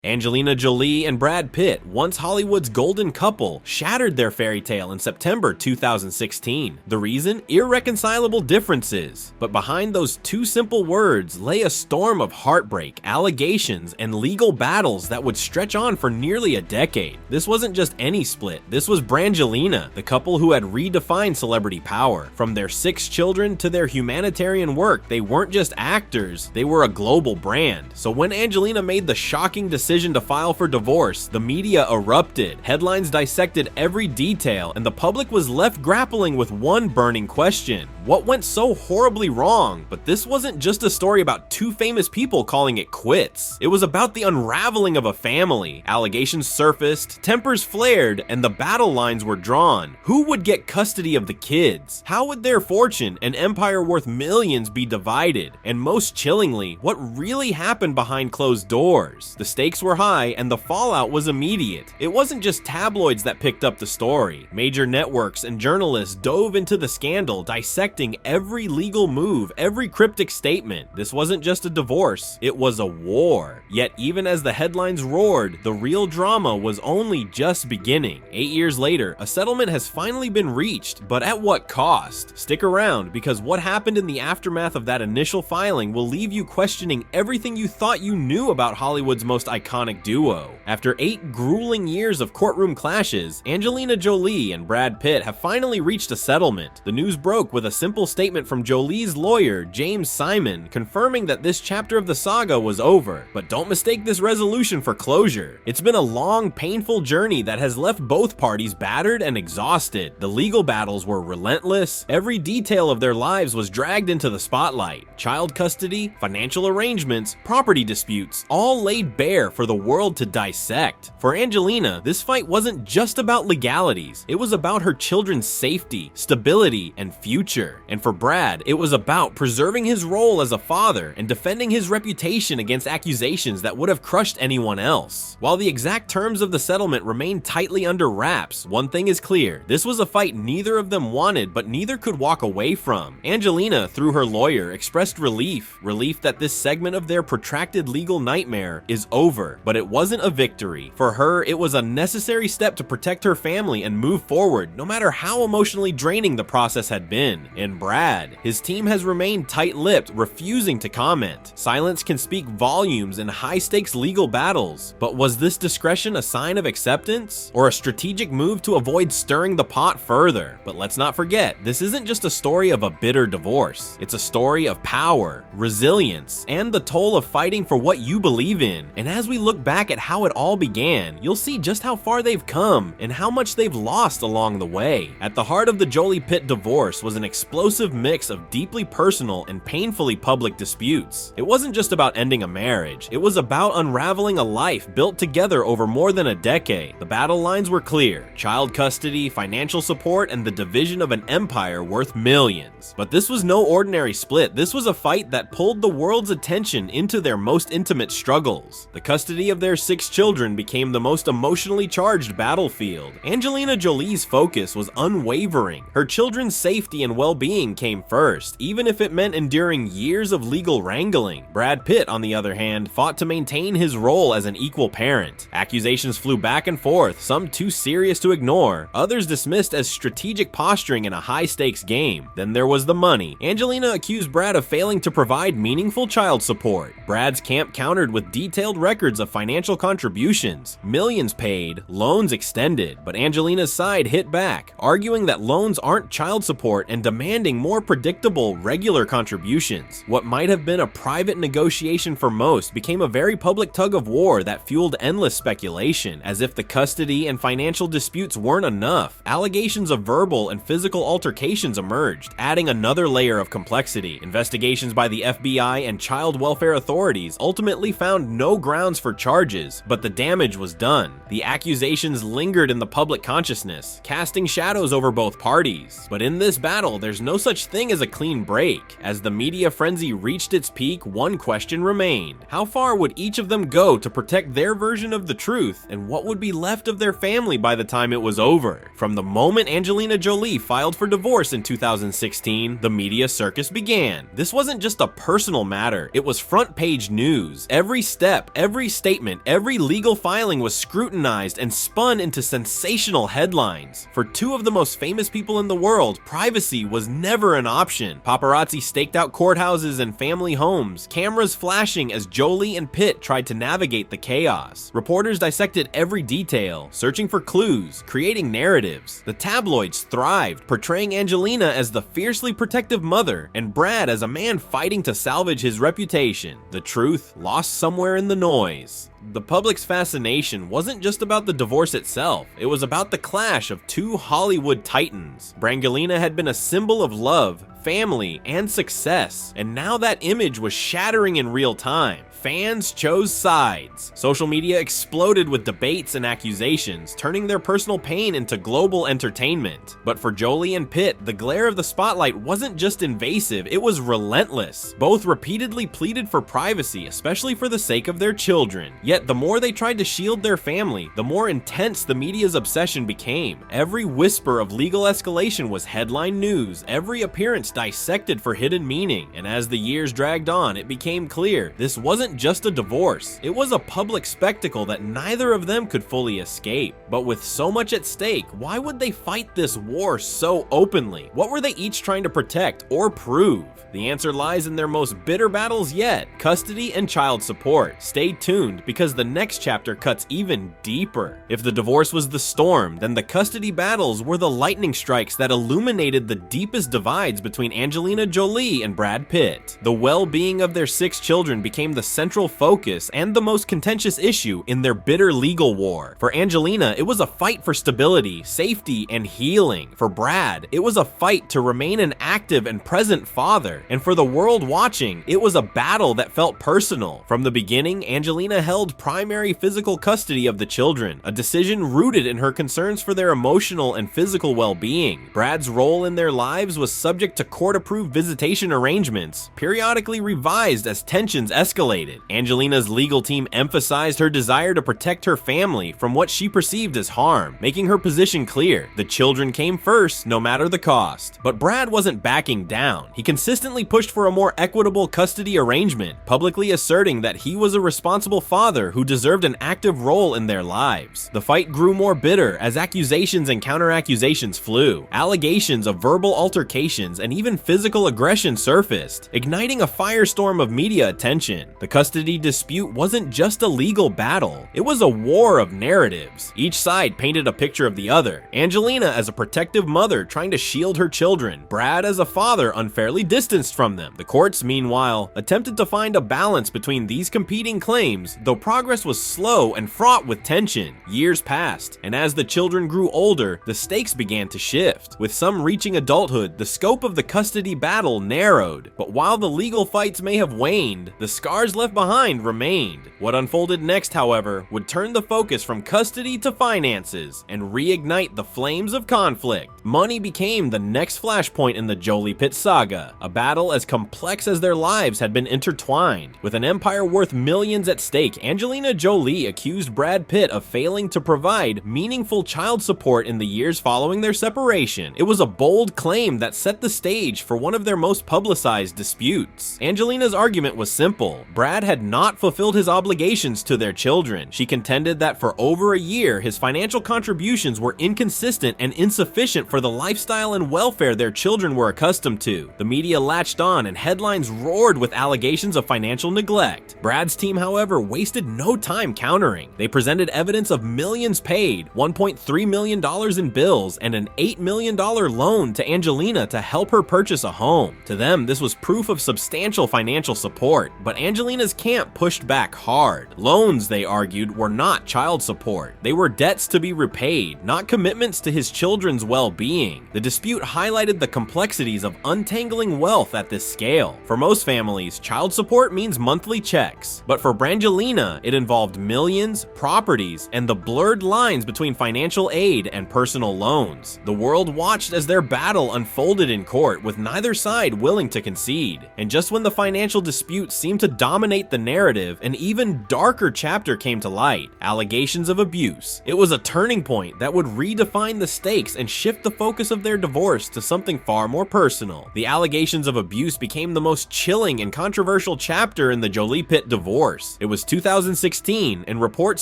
Angelina Jolie and Brad Pitt, once Hollywood's golden couple, shattered their fairy tale in September 2016. The reason? Irreconcilable differences. But behind those two simple words lay a storm of heartbreak, allegations, and legal battles that would stretch on for nearly a decade. This wasn't just any split, this was Brangelina, the couple who had redefined celebrity power. From their 6 children to their humanitarian work, they weren't just actors, they were a global brand. So when Angelina made the shocking decision to file for divorce, the media erupted. Headlines dissected every detail, and the public was left grappling with one burning question: what went so horribly wrong? But this wasn't just a story about two famous people calling it quits. It was about the unraveling of a family. Allegations surfaced, tempers flared, and the battle lines were drawn. Who would get custody of the kids? How would their fortune, an empire worth millions, be divided? And most chillingly, what really happened behind closed doors? The stakes were high, and the fallout was immediate. It wasn't just tabloids that picked up the story. Major networks and journalists dove into the scandal, dissecting every legal move, every cryptic statement. This wasn't just a divorce, it was a war. Yet even as the headlines roared, the real drama was only just beginning. 8 years later, a settlement has finally been reached, but at what cost? Stick around, because what happened in the aftermath of that initial filing will leave you questioning everything you thought you knew about Hollywood's most iconic duo. After 8 grueling years of courtroom clashes, Angelina Jolie and Brad Pitt have finally reached a settlement. The news broke with a simple statement from Jolie's lawyer, James Simon, confirming that this chapter of the saga was over. But don't mistake this resolution for closure. It's been a long, painful journey that has left both parties battered and exhausted. The legal battles were relentless. Every detail of their lives was dragged into the spotlight. Child custody, financial arrangements, property disputes, all laid bare for the world to dissect. For Angelina, this fight wasn't just about legalities. It was about her children's safety, stability, and future. And for Brad, it was about preserving his role as a father and defending his reputation against accusations that would have crushed anyone else. While the exact terms of the settlement remain tightly under wraps, one thing is clear: this was a fight neither of them wanted, but neither could walk away from. Angelina, through her lawyer, expressed relief that this segment of their protracted legal nightmare is over. But it wasn't a victory. For her, it was a necessary step to protect her family and move forward, no matter how emotionally draining the process had been. And Brad, his team has remained tight-lipped, refusing to comment. Silence can speak volumes in high-stakes legal battles. But was this discretion a sign of acceptance, or a strategic move to avoid stirring the pot further? But let's not forget, this isn't just a story of a bitter divorce. It's a story of power, resilience, and the toll of fighting for what you believe in. And as we look back at how it all began, you'll see just how far they've come and how much they've lost along the way. At the heart of the Jolie-Pitt divorce was an explosive mix of deeply personal and painfully public disputes. It wasn't just about ending a marriage, it was about unraveling a life built together over more than a decade. The battle lines were clear: child custody, financial support, and the division of an empire worth millions. But this was no ordinary split. This was a fight that pulled the world's attention into their most intimate struggles. The custody of their 6 children became the most emotionally charged battlefield. Angelina Jolie's focus was unwavering. Her children's safety and well-being came first, even if it meant enduring years of legal wrangling. Brad Pitt, on the other hand, fought to maintain his role as an equal parent. Accusations flew back and forth, some too serious to ignore, others dismissed as strategic posturing in a high-stakes game. Then there was the money. Angelina accused Brad of failing to provide meaningful child support. Brad's camp countered with detailed records of financial contributions, millions paid, loans extended. But Angelina's side hit back, arguing that loans aren't child support and demanding more predictable, regular contributions. What might have been a private negotiation for most became a very public tug of war that fueled endless speculation. As if the custody and financial disputes weren't enough, allegations of verbal and physical altercations emerged, adding another layer of complexity. Investigations by the FBI and child welfare authorities ultimately found no grounds for charges, but the damage was done. The accusations lingered in the public consciousness, casting shadows over both parties. But in this battle, there's there's no such thing as a clean break. As the media frenzy reached its peak, one question remained. How far would each of them go to protect their version of the truth, and what would be left of their family by the time it was over? From the moment Angelina Jolie filed for divorce in 2016, the media circus began. This wasn't just a personal matter, it was front-page news. Every step, every statement, every legal filing was scrutinized and spun into sensational headlines. For two of the most famous people in the world, privacy was never an option. Paparazzi staked out courthouses and family homes, cameras flashing as Jolie and Pitt tried to navigate the chaos. Reporters dissected every detail, searching for clues, creating narratives. The tabloids thrived, portraying Angelina as the fiercely protective mother and Brad as a man fighting to salvage his reputation. The truth lost somewhere in the noise. The public's fascination wasn't just about the divorce itself, it was about the clash of two Hollywood titans. Brangelina had been a symbol of love, family, and success, and now that image was shattering in real time. Fans chose sides. Social media exploded with debates and accusations, turning their personal pain into global entertainment. But for Jolie and Pitt, the glare of the spotlight wasn't just invasive, it was relentless. Both repeatedly pleaded for privacy, especially for the sake of their children. Yet the more they tried to shield their family, the more intense the media's obsession became. Every whisper of legal escalation was headline news, every appearance dissected for hidden meaning. And as the years dragged on, it became clear this wasn't just a divorce, it was a public spectacle that neither of them could fully escape. But with so much at stake, why would they fight this war so openly? What were they each trying to protect or prove? The answer lies in their most bitter battles yet: custody and child support. Stay tuned, because the next chapter cuts even deeper. If the divorce was the storm, then the custody battles were the lightning strikes that illuminated the deepest divides between Angelina Jolie and Brad Pitt. The well-being of their 6 children became the central focus and the most contentious issue in their bitter legal war. For Angelina, it was a fight for stability, safety, and healing. For Brad, it was a fight to remain an active and present father. And for the world watching, it was a battle that felt personal. From the beginning, Angelina held primary physical custody of the children, a decision rooted in her concerns for their emotional and physical well-being. Brad's role in their lives was subject to court-approved visitation arrangements, periodically revised as tensions escalated. Angelina's legal team emphasized her desire to protect her family from what she perceived as harm, making her position clear. The children came first, no matter the cost. But Brad wasn't backing down. He consistently pushed for a more equitable custody arrangement, publicly asserting that he was a responsible father who deserved an active role in their lives. The fight grew more bitter as accusations and counter-accusations flew. Allegations of verbal altercations and even physical aggression surfaced, igniting a firestorm of media attention. The custody dispute wasn't just a legal battle, it was a war of narratives. Each side painted a picture of the other. Angelina as a protective mother trying to shield her children, Brad as a father unfairly distanced from them. The courts, meanwhile, attempted to find a balance between these competing claims, though progress was slow and fraught with tension. Years passed, and as the children grew older, the stakes began to shift. With some reaching adulthood, the scope of the custody battle narrowed. But while the legal fights may have waned, the scars left behind remained. What unfolded next, however, would turn the focus from custody to finances and reignite the flames of conflict. Money became the next flashpoint in the Jolie-Pitt saga, a battle as complex as their lives had been intertwined. With an empire worth millions at stake, Angelina Jolie accused Brad Pitt of failing to provide meaningful child support in the years following their separation. It was a bold claim that set the stage for one of their most publicized disputes. Angelina's argument was simple: Brad had not fulfilled his obligations to their children. She contended that for over a year, his financial contributions were inconsistent and insufficient for the lifestyle and welfare their children were accustomed to. The media latched on and headlines roared with allegations of financial neglect. Brad's team, however, wasted no time countering. They presented evidence of millions paid, $1.3 million in bills, and an $8 million loan to Angelina to help her purchase a home. To them, this was proof of substantial financial support, but Angelina's Angelina's camp pushed back hard. Loans, they argued, were not child support. They were debts to be repaid, not commitments to his children's well-being. The dispute highlighted the complexities of untangling wealth at this scale. For most families, child support means monthly checks, but for Brangelina, it involved millions, properties, and the blurred lines between financial aid and personal loans. The world watched as their battle unfolded in court, with neither side willing to concede. And just when the financial dispute seemed to dominate the narrative, an even darker chapter came to light: allegations of abuse. It was a turning point that would redefine the stakes and shift the focus of their divorce to something far more personal. The allegations of abuse became the most chilling and controversial chapter in the Jolie-Pitt divorce. It was 2016, and reports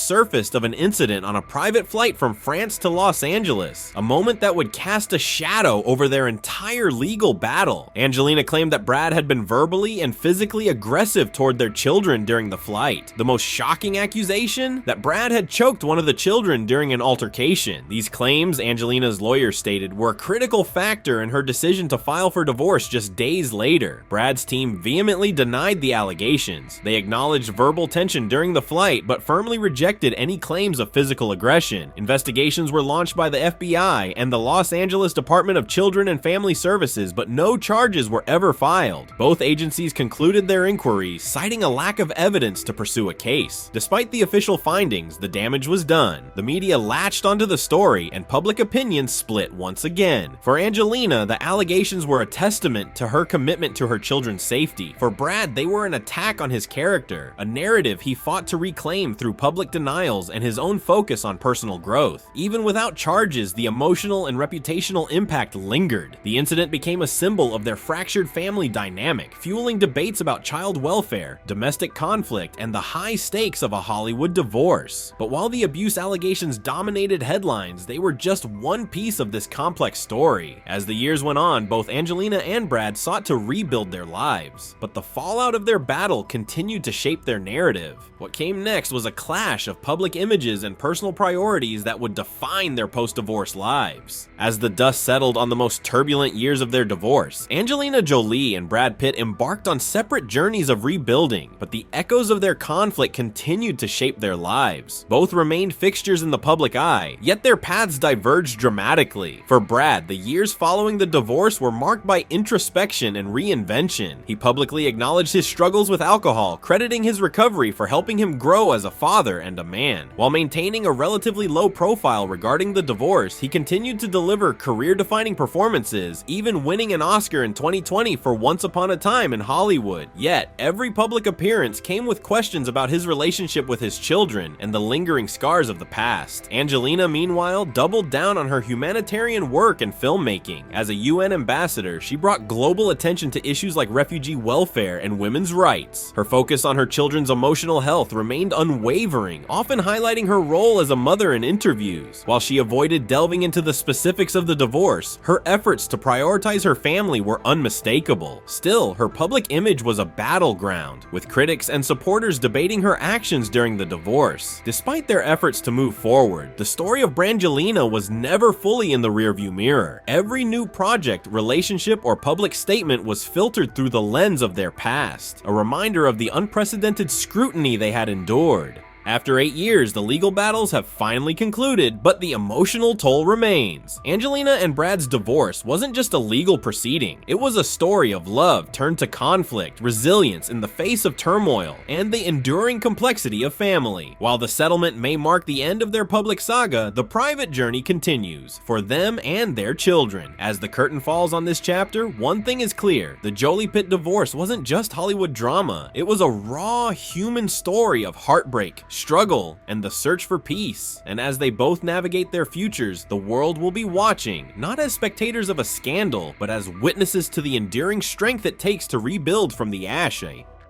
surfaced of an incident on a private flight from France to Los Angeles, a moment that would cast a shadow over their entire legal battle. Angelina claimed that Brad had been verbally and physically aggressive toward their children during the flight. The most shocking accusation? That Brad had choked one of the children during an altercation. These claims, Angelina's lawyer stated, were a critical factor in her decision to file for divorce just days later. Brad's team vehemently denied the allegations. They acknowledged verbal tension during the flight, but firmly rejected any claims of physical aggression. Investigations were launched by the FBI and the Los Angeles Department of Children and Family Services, but no charges were ever filed. Both agencies concluded their inquiries, citing a lack of evidence to pursue a case. Despite the official findings, the damage was done. The media latched onto the story, and public opinion split once again. For Angelina, the allegations were a testament to her commitment to her children's safety. For Brad, they were an attack on his character, a narrative he fought to reclaim through public denials and his own focus on personal growth. Even without charges, the emotional and reputational impact lingered. The incident became a symbol of their fractured family dynamic, fueling debates about child welfare, domestic conflict, and the high stakes of a Hollywood divorce. But while the abuse allegations dominated headlines, they were just one piece of this complex story. As the years went on, both Angelina and Brad sought to rebuild their lives, but the fallout of their battle continued to shape their narrative. What came next was a clash of public images and personal priorities that would define their post-divorce lives. As the dust settled on the most turbulent years of their divorce, Angelina Jolie and Brad Pitt embarked on separate journeys of rebuilding, but the echoes of their conflict continued to shape their lives. Both remained fixtures in the public eye, yet their paths diverged dramatically. For Brad, the years following the divorce were marked by introspection and reinvention. He publicly acknowledged his struggles with alcohol, crediting his recovery for helping him grow as a father and a man. While maintaining a relatively low profile regarding the divorce, he continued to deliver career-defining performances, even winning an Oscar in 2020 for Once Upon a Time in Hollywood. Yet, every public appearance came with questions about his relationship with his children and the lingering scars of the past. Angelina, meanwhile, doubled down on her humanitarian work and filmmaking. As a UN ambassador, she brought global attention to issues like refugee welfare and women's rights. Her focus on her children's emotional health remained unwavering, often highlighting her role as a mother in interviews. While she avoided delving into the specifics of the divorce, her efforts to prioritize her family were unmistakable. Still, her public image was a battleground, with critics and supporters debating her actions during the divorce. Despite their efforts to move forward, the story of Brangelina was never fully in the rearview mirror. Every new project, relationship, or public statement was filtered through the lens of their past, a reminder of the unprecedented scrutiny they had endured. After 8 years, the legal battles have finally concluded, but the emotional toll remains. Angelina and Brad's divorce wasn't just a legal proceeding. It was a story of love turned to conflict, resilience in the face of turmoil, and the enduring complexity of family. While the settlement may mark the end of their public saga, the private journey continues, for them and their children. As the curtain falls on this chapter, one thing is clear: the Jolie-Pitt divorce wasn't just Hollywood drama. It was a raw, human story of heartbreak, struggle, and the search for peace. And as they both navigate their futures, the world will be watching, not as spectators of a scandal, but as witnesses to the enduring strength it takes to rebuild from the ashes.